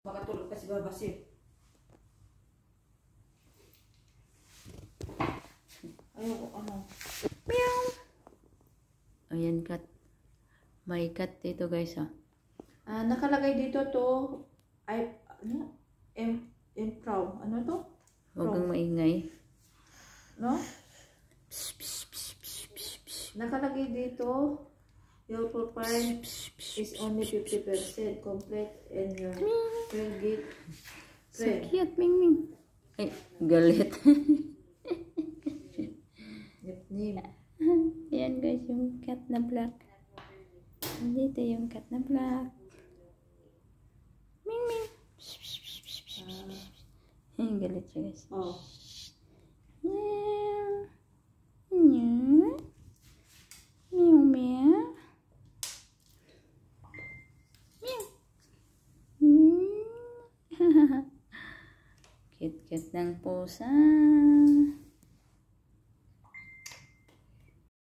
Makatulog pa si Babasi. Ayoko, ano. Meow! Ayan, cat. May cat dito, guys, ah. Nakalagay dito to, improv. Ano to? Huwag kang maingay. No? Psh, psh, psh, psh, psh, psh. Nakalagay dito, your profile is only 50% complete and your will get So cute, Ming Ming. Ay, galit. name. Ayan, guys, yung cat na black. Dito yung cat na black. Ming Ming. Psh, psh, psh, psh, psh, psh, psh. Ay, galit siya, guys. Oh. Meow. Meow. Meow, meow. Meow. Cute-cute ng pusa.